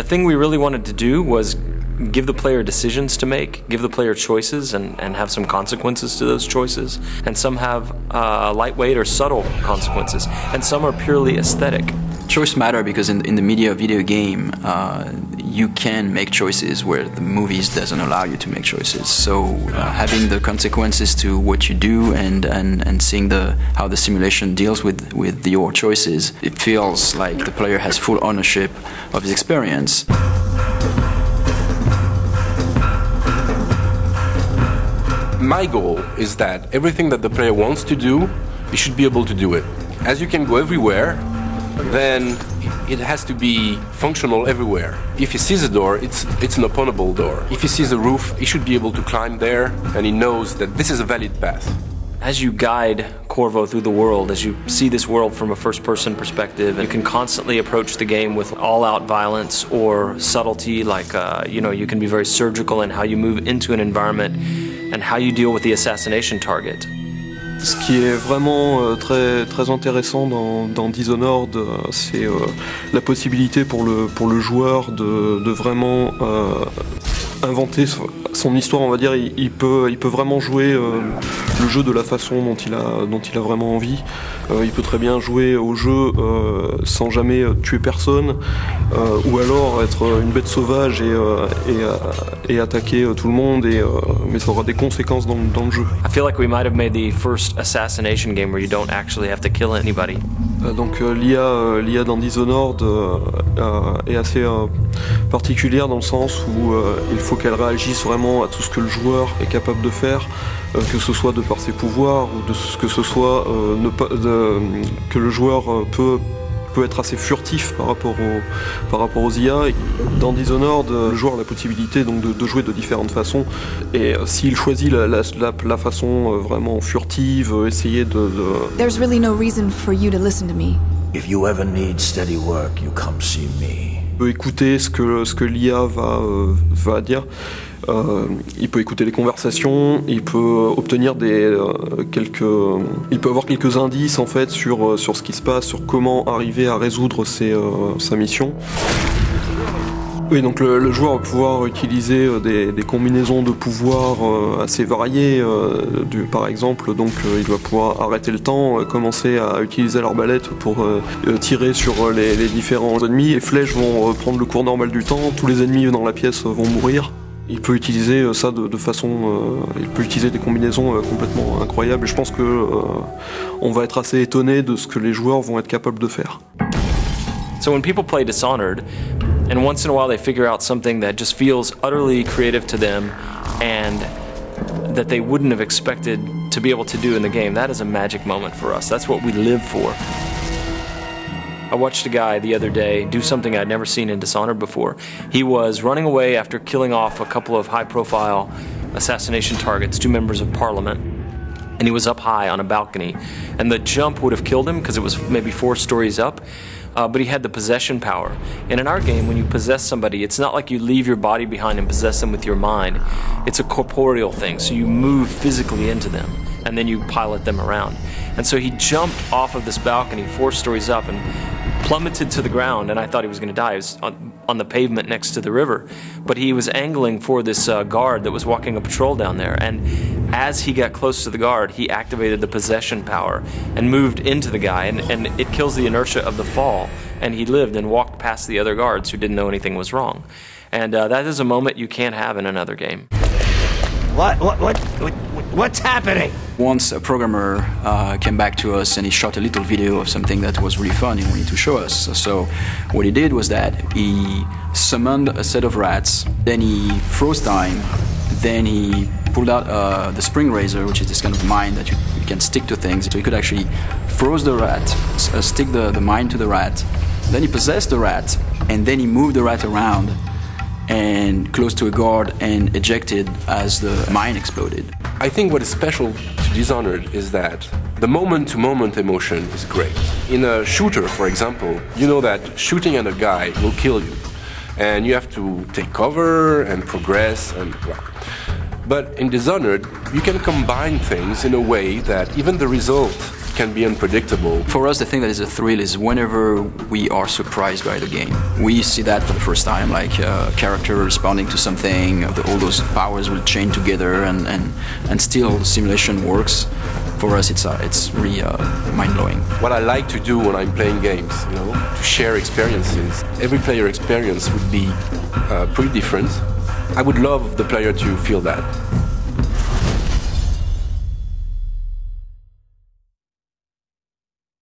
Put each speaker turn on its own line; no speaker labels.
The thing we really wanted to do was give the player decisions to make, give the player choices, and have some consequences to those choices. And some have lightweight or subtle consequences, and some are purely aesthetic.
Choice matter because in the media video game, you can make choices where the movies doesn't allow you to make choices. So having the consequences to what you do and seeing how the simulation deals with your choices, it feels like the player has full ownership of his experience.
My goal is that everything that the player wants to do, he should be able to do it. As you can go everywhere, then it has to be functional everywhere. If he sees a door, it's an openable door. If he sees a roof, he should be able to climb there, and he knows that this is a valid path.
As you guide Corvo through the world, as you see this world from a first-person perspective, you can constantly approach the game with all-out violence or subtlety, like you can be very surgical in how you move into an environment and how you deal with the assassination target.
Ce qui est vraiment très intéressant dans Dishonored, c'est la possibilité pour le joueur de vraiment inventer son histoire, on va dire. Il peut vraiment jouer le jeu de la façon dont il a vraiment envie. Il peut très bien jouer au jeu sans jamais tuer personne, ou alors être une bête sauvage et attaquer tout le monde, mais ça aura des conséquences dans le jeu.
I feel like we might have made the first assassination game where you don't actually have to kill anybody.
Donc l'IA dans Dishonored est assez particulière dans le sens où il faut qu'elle réagisse vraiment à tout ce que le joueur est capable de faire, que ce soit de par ses pouvoirs ou de ce que ce soit que le joueur peut être assez furtif par rapport aux IA. Dans Dishonored, le joueur a la possibilité donc de jouer de différentes façons, et s'il choisit la façon vraiment furtive, essayer de...
There's really no reason for you to listen to me.
If you ever need steady work, you come see me.
Il peut écouter ce que l'IA va dire. Il peut écouter les conversations, il peut obtenir il peut avoir quelques indices en fait sur ce qui se passe, sur comment arriver à résoudre sa mission. Oui, donc le joueur va pouvoir utiliser des combinaisons de pouvoirs assez variées. Par exemple, donc il va pouvoir arrêter le temps, commencer à utiliser l'arbalète pour tirer sur les différents ennemis. Les flèches vont prendre le cours normal du temps, tous les ennemis dans la pièce vont mourir. Il peut utiliser ça de façon... il peut utiliser des combinaisons complètement incroyables. Et je pense que on va être assez étonné de ce que les joueurs vont être capables de faire.
So when people play Dishonored, and once in a while they figure out something that just feels utterly creative to them and that they wouldn't have expected to be able to do in the game, that is a magic moment for us. That's what we live for. I watched a guy the other day do something I'd never seen in Dishonored before. He was running away after killing off a couple of high-profile assassination targets, 2 members of parliament, and he was up high on a balcony. And the jump would have killed him because it was maybe 4 stories up, but he had the possession power. And in our game, when you possess somebody, it's not like you leave your body behind and possess them with your mind. It's a corporeal thing, so you move physically into them, and then you pilot them around. And so he jumped off of this balcony 4 stories up and plummeted to the ground, and I thought he was going to die. He was on the pavement next to the river, but he was angling for this guard that was walking a patrol down there, and as he got close to the guard, he activated the possession power and moved into the guy, and it kills the inertia of the fall, and he lived and walked past the other guards who didn't know anything was wrong. And that is a moment you can't have in another game.
What's happening?
Once a programmer came back to us and he shot a little video of something that was really fun he wanted to show us. So what he did was that he summoned a set of rats, then he froze time, then he pulled out the spring razor, which is this kind of mine that you can stick to things. So he could actually froze the rat, stick the mine to the rat, then he possessed the rat, and then he moved the rat around and close to a guard and ejected as the mine exploded.
I think what is special to Dishonored is that the moment-to-moment emotion is great. In a shooter, for example, you know that shooting at a guy will kill you, and you have to take cover and progress and well. But in Dishonored, you can combine things in a way that even the result can be unpredictable.
For us, the thing that is a thrill is whenever we are surprised by the game. We see that for the first time, like a character responding to something, all those powers will chain together, and still the simulation works. For us, it's really mind-blowing.
What I like to do when I'm playing games, to share experiences. Every player experience would be pretty different. I would love the player to feel that.